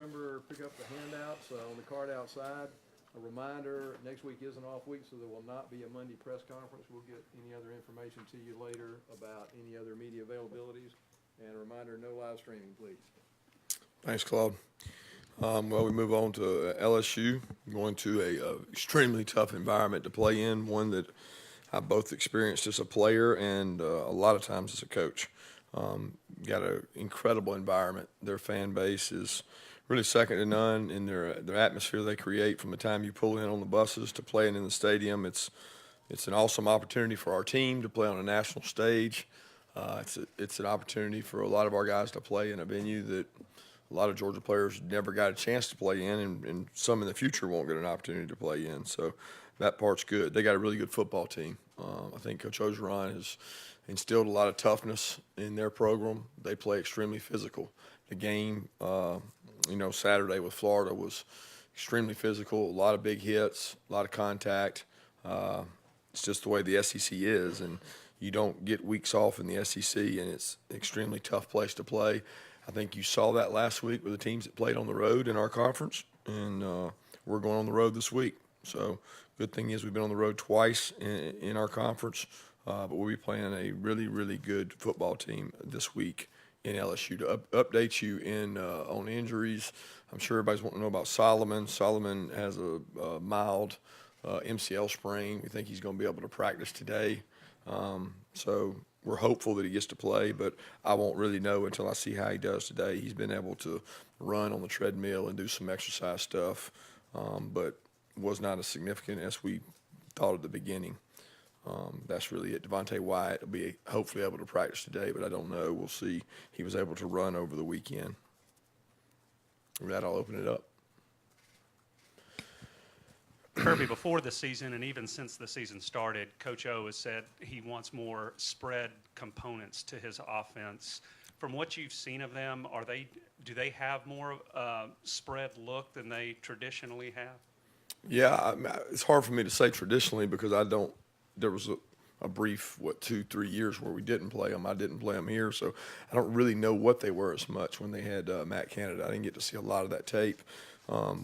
Remember, pick up the handouts on the card outside. A reminder, next week is an off week, so there will not be a Monday press conference. We'll get any other information to you later about any other media availabilities. And a reminder, no live streaming, please. Thanks, Claude. Well, we move on to LSU, going to a extremely tough environment to play in, one that I both experienced as a player and a lot of times as a coach. Got an incredible environment. Their fan base is really second to none in their atmosphere they create from the time you pull in on the buses to playing in the stadium. It's an awesome opportunity for our team to play on a national stage. It's an opportunity for a lot of our guys to play in a venue that a lot of Georgia players never got a chance to play in, and some in the future won't get an opportunity to play in. So that part's good. They got a really good football team. I think Coach Ogeron has instilled a lot of toughness in their program. They play extremely physical. The game, Saturday with Florida was extremely physical, a lot of big hits, a lot of contact. It's just the way the SEC is, and you don't get weeks off in the SEC, and it's an extremely tough place to play. I think you saw that last week with the teams that played on the road in our conference, and we're going on the road this week. So good thing is we've been on the road twice in our conference, but we'll be playing a really, really good football team this week in LSU. To update you on injuries, I'm sure everybody's wanting to know about Solomon. Solomon has a mild MCL sprain. We think he's going to be able to practice today. So we're hopeful that he gets to play, but I won't really know until I see how he does today. He's been able to run on the treadmill and do some exercise stuff, but was not as significant as we thought at the beginning. That's really it. Devontae Wyatt will be hopefully able to practice today, but I don't know. We'll see. He was able to run over the weekend. With that, I'll open it up. Kirby, before the season and even since the season started, Coach O has said he wants more spread components to his offense. From what you've seen of them, do they have more spread look than they traditionally have? Yeah, it's hard for me to say traditionally because there was a brief, 2-3 years where we didn't play them. I didn't play them here, so I don't really know what they were as much when they had Matt Canada. I didn't get to see a lot of that tape.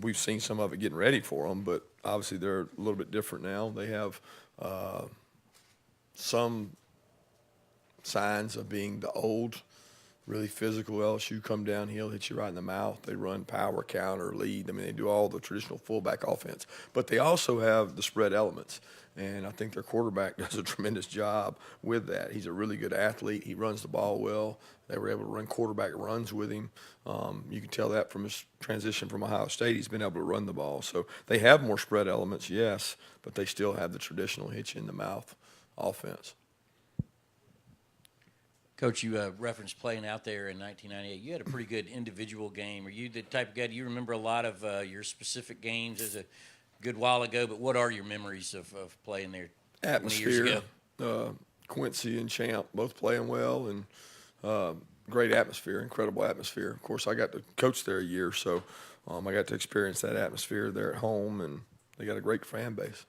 We've seen some of it getting ready for them, but obviously they're a little bit different now. They have some signs of being the old, really physical LSU, come downhill, hit you right in the mouth. They run power, counter, lead. I mean, they do all the traditional fullback offense. But they also have the spread elements, and I think their quarterback does a tremendous job with that. He's a really good athlete. He runs the ball well. They were able to run quarterback runs with him. You can tell that from his transition from Ohio State. He's been able to run the ball. So they have more spread elements, yes, but they still have the traditional hit-you-in-the-mouth offense. Coach, you referenced playing out there in 1998. You had a pretty good individual game. Are you the type of guy, do you remember a lot of your specific games as a good while ago, but what are your memories of playing there 20 years Atmosphere. ago? Quincy and Champ both playing well, and great atmosphere, incredible atmosphere. Of course, I got to coach there a year, so I got to experience that atmosphere there at home, and they got a great fan base.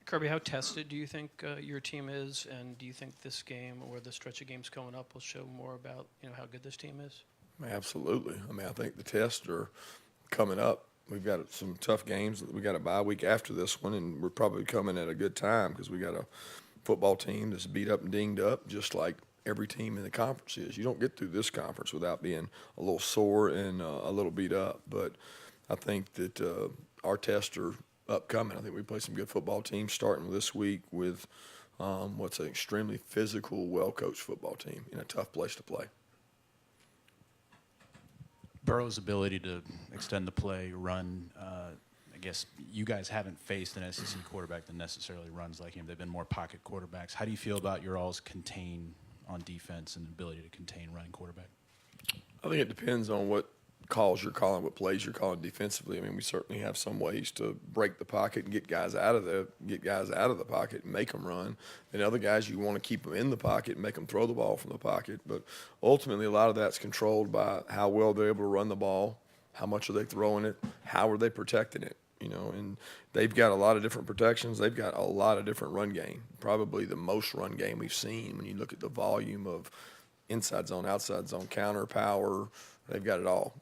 Kirby, how tested do you think your team is, and do you think this game or the stretch of games coming up will show more about how good this team is? Absolutely. I mean, I think the tests are coming up. We've got some tough games. We got a bye week after this one, and we're probably coming at a good time because we got a football team that's beat up and dinged up, just like every team in the conference is. You don't get through this conference without being a little sore and a little beat up. But I think that our tests are upcoming. I think we play some good football teams starting this week with what's an extremely physical, well-coached football team in a tough place to play. Burrow's ability to extend the play, run, I guess you guys haven't faced an SEC quarterback that necessarily runs like him. They've been more pocket quarterbacks. How do you feel about your all's contain on defense and ability to contain running quarterback? I think it depends on what calls you're calling, what plays you're calling defensively. I mean, we certainly have some ways to break the pocket and get guys out of the pocket and make them run. And other guys, you want to keep them in the pocket and make them throw the ball from the pocket. But ultimately, a lot of that's controlled by how well they're able to run the ball, how much are they throwing it, how are they protecting it. And they've got a lot of different protections. They've got a lot of different run game, probably the most run game we've seen when you look at the volume of inside zone, outside zone, counter, power. They've got it all.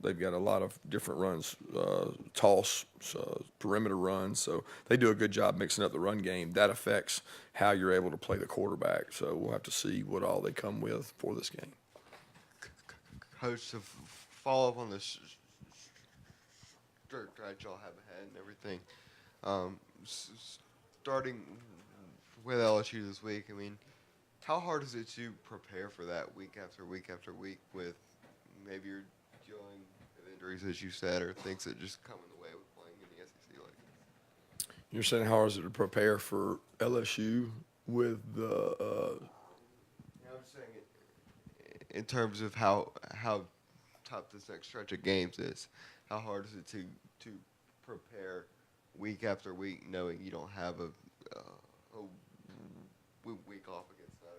They've got a lot of different runs, toss, perimeter runs. So they do a good job mixing up the run game. That affects how you're able to play the quarterback. So we'll have to see what all they come with for this game. Coach, to follow up on this stretch y'all have ahead and everything, starting with LSU this week, I mean, how hard is it to prepare for that week after week after week with maybe you're dealing with injuries, as you said, or things that just come in the way with playing in the SEC like that? You're saying how hard is it to prepare for LSU with the I'm saying it in terms of how tough this next stretch of games is. How hard is it to prepare week after week, knowing you don't have a week off against that?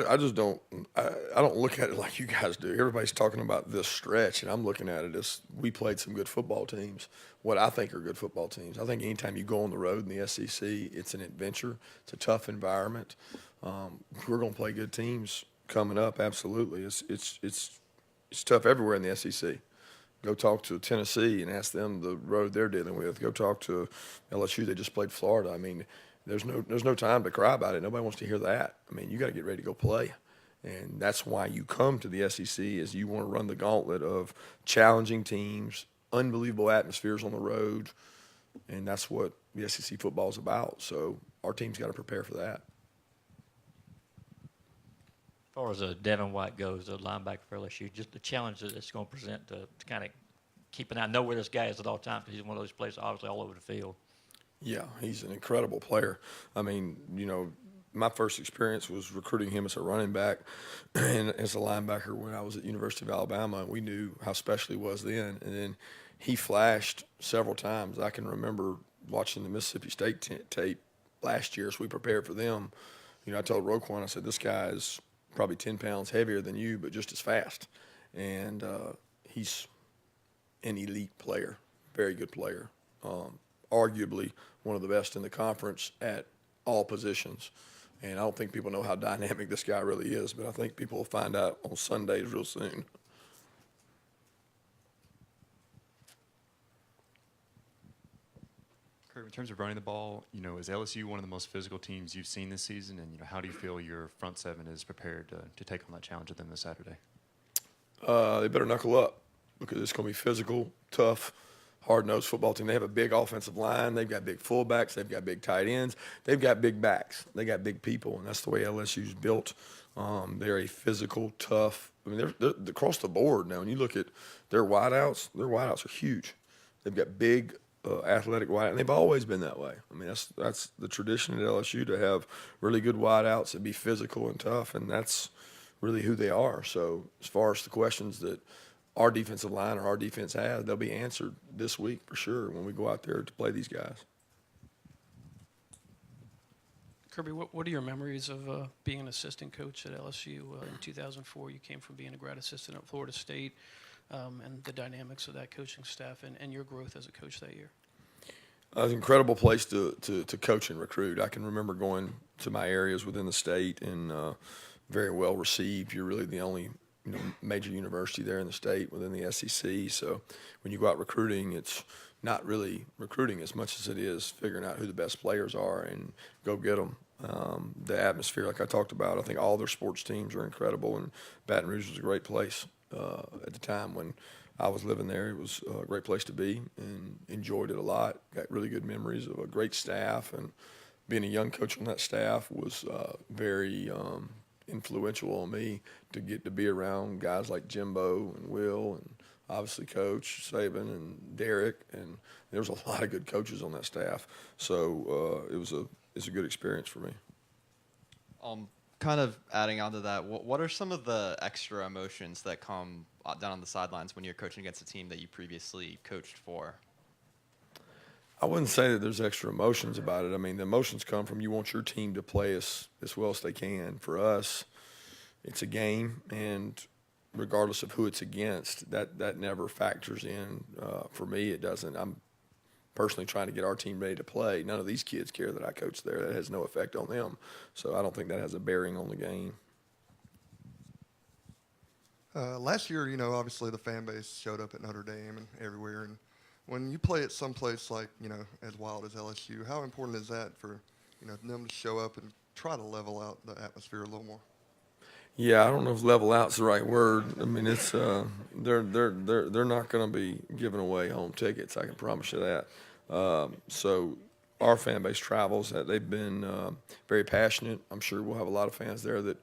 I just don't. I don't look at it like you guys do. Everybody's talking about this stretch, and I'm looking at it as we played some good football teams. What I think are good football teams. I think anytime you go on the road in the SEC, it's an adventure. It's a tough environment. We're going to play good teams coming up. Absolutely, it's tough everywhere in the SEC. Go talk to Tennessee and ask them the road they're dealing with. Go talk to LSU. They just played Florida. I mean, there's no time to cry about it. Nobody wants to hear that. I mean, you got to get ready to go play. And that's why you come to the SEC is you want to run the gauntlet of challenging teams, unbelievable atmospheres on the road, and that's what the SEC football is about. So our team's got to prepare for that. As far as Devin White goes, the linebacker for LSU, just the challenge that it's going to present to kind of keep an eye, know where this guy is at all times, because he's one of those players obviously all over the field. Yeah, he's an incredible player. I mean, my first experience was recruiting him as a running back and as a linebacker when I was at University of Alabama, and we knew how special he was then. And then he flashed several times. I can remember watching the Mississippi State tape last year as we prepared for them. I told Roquan, I said, this guy is probably 10 pounds heavier than you, but just as fast. And he's an elite player, very good player. Arguably one of the best in the conference at all positions. And I don't think people know how dynamic this guy really is, but I think people will find out on Sundays real soon. Kirby, in terms of running the ball, is LSU one of the most physical teams you've seen this season? And, how do you feel your front seven is prepared to take on that challenge with them this Saturday? They better knuckle up because it's going to be physical, tough, hard-nosed football team. They have a big offensive line. They've got big fullbacks. They've got big tight ends. They've got big backs. They got big people, and that's the way LSU's built. They're a physical, tough. I mean, they're across the board now. When you look at their wideouts are huge. They've got big, athletic wideouts, and they've always been that way. I mean, that's the tradition at LSU to have really good wideouts and be physical and tough, and that's really who they are. So as far as the questions that our defensive line or our defense has, they'll be answered this week for sure when we go out there to play these guys. Kirby, what are your memories of being an assistant coach at LSU in 2004? You came from being a grad assistant at Florida State, and the dynamics of that coaching staff and your growth as a coach that year. It was an incredible place to coach and recruit. I can remember going to my areas within the state and very well received. You're really the only major university there in the state within the SEC. So when you go out recruiting, it's not really recruiting as much as it is figuring out who the best players are and go get them. The atmosphere, like I talked about, I think all their sports teams are incredible, and Baton Rouge was a great place at the time when I was living there. It was a great place to be and enjoyed it a lot. Got really good memories of a great staff, and being a young coach on that staff was very influential on me to get to be around guys like Jimbo and Will and obviously Coach Saban and Derek, and there was a lot of good coaches on that staff. So it's a good experience for me. Kind of adding on to that, what are some of the extra emotions that come down on the sidelines when you're coaching against a team that you previously coached for? I wouldn't say that there's extra emotions about it. I mean, the emotions come from you want your team to play as well as they can. For us, it's a game, and regardless of who it's against, that never factors in. For me, it doesn't. I'm personally trying to get our team ready to play. None of these kids care that I coach there. That has no effect on them. So I don't think that has a bearing on the game. Last year, obviously the fan base showed up at Notre Dame and everywhere. And when you play at some place like, as wild as LSU, how important is that for, them to show up and try to level out the atmosphere a little more? Yeah, I don't know if level out's the right word. I mean, it's they're not going to be giving away home tickets. I can promise you that. So our fan base travels. They've been very passionate. I'm sure we'll have a lot of fans there that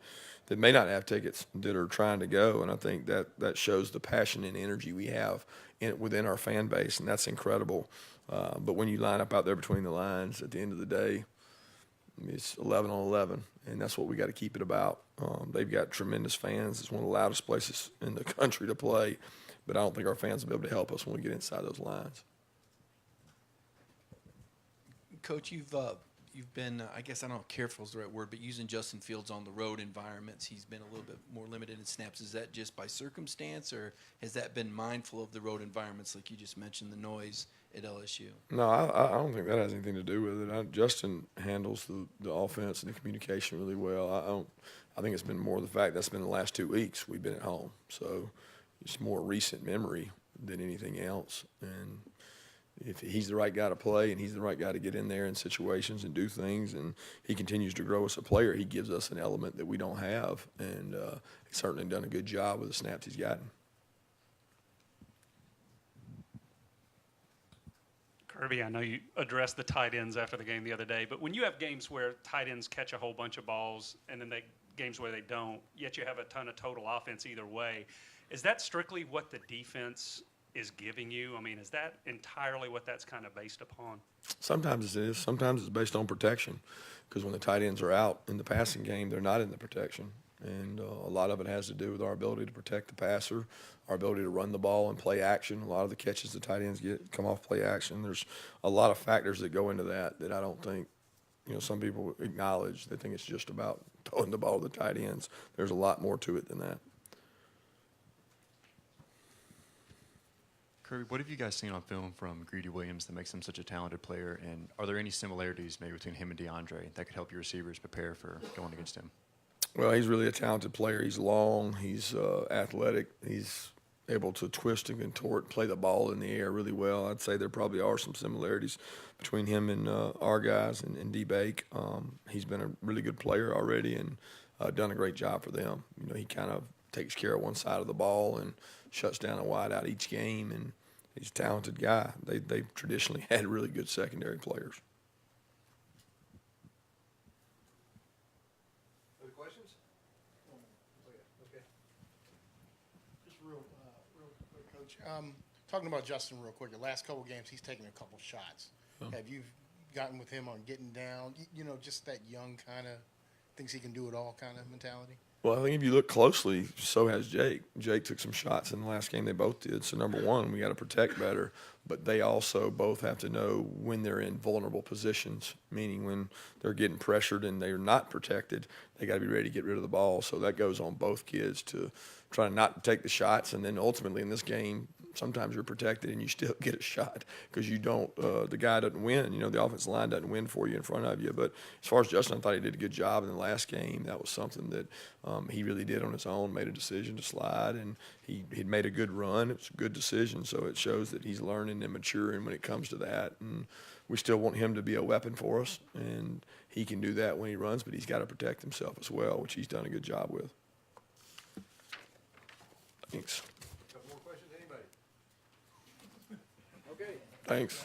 may not have tickets that are trying to go, and I think that shows the passion and energy we have within our fan base, and that's incredible. But when you line up out there between the lines, at the end of the day, it's 11 on 11, and that's what we got to keep it about. They've got tremendous fans. It's one of the loudest places in the country to play, but I don't think our fans will be able to help us when we get inside those lines. Coach, you've been, I guess I don't know if careful is the right word, but using Justin Fields on the road environments, he's been a little bit more limited in snaps. Is that just by circumstance, or has that been mindful of the road environments, like you just mentioned, the noise at LSU? No, I don't think that has anything to do with it. Justin handles the offense and the communication really well. I think it's been more the fact that's been the last 2 weeks we've been at home, so it's more recent memory than anything else. And if he's the right guy to play and he's the right guy to get in there in situations and do things, and he continues to grow as a player, he gives us an element that we don't have, and he's certainly done a good job with the snaps he's gotten. Kirby, I know you addressed the tight ends after the game the other day, but when you have games where tight ends catch a whole bunch of balls and then games where they don't, yet you have a ton of total offense either way, is that strictly what the defense is giving you? I mean, is that entirely what that's kind of based upon? Sometimes it is. Sometimes it's based on protection, because when the tight ends are out in the passing game, they're not in the protection. And a lot of it has to do with our ability to protect the passer, our ability to run the ball and play action. A lot of the catches the tight ends get come off play action. There's a lot of factors that go into that I don't think, some people acknowledge. They think it's just about throwing the ball to the tight ends. There's a lot more to it than that. Kirby, what have you guys seen on film from Greedy Williams that makes him such a talented player? And are there any similarities maybe between him and DeAndre that could help your receivers prepare for going against him? Well, he's really a talented player. He's long. He's athletic. He's able to twist and contort, play the ball in the air really well. I'd say there probably are some similarities between him and our guys and D-Bake. He's been a really good player already and done a great job for them. He kind of takes care of one side of the ball and shuts down a wide out each game, and he's a talented guy. They've traditionally had really good secondary players. Other questions? Okay. Just real quick, Coach. Talking about Justin real quick, the last couple games, he's taken a couple shots. Oh. Have you gotten with him on getting down? Just that young kind of thinks he can do it all kind of mentality? Well, I think if you look closely, so has Jake. Jake took some shots in the last game. They both did. So, number one, we got to protect better. But they also both have to know when they're in vulnerable positions, meaning when they're getting pressured and they're not protected, they got to be ready to get rid of the ball. So that goes on both kids to try not to take the shots. And then ultimately in this game, sometimes you're protected and you still get a shot because you don't, the guy doesn't win. The offensive line doesn't win for you in front of you. But as far as Justin, I thought he did a good job in the last game. That was something that he really did on his own, made a decision to slide, and he'd made a good run. It was a good decision, so it shows that he's learning and maturing when it comes to that. And we still want him to be a weapon for us, and he can do that when he runs, but he's got to protect himself as well, which he's done a good job with. Thanks. Couple more questions, anybody? Okay. Thanks.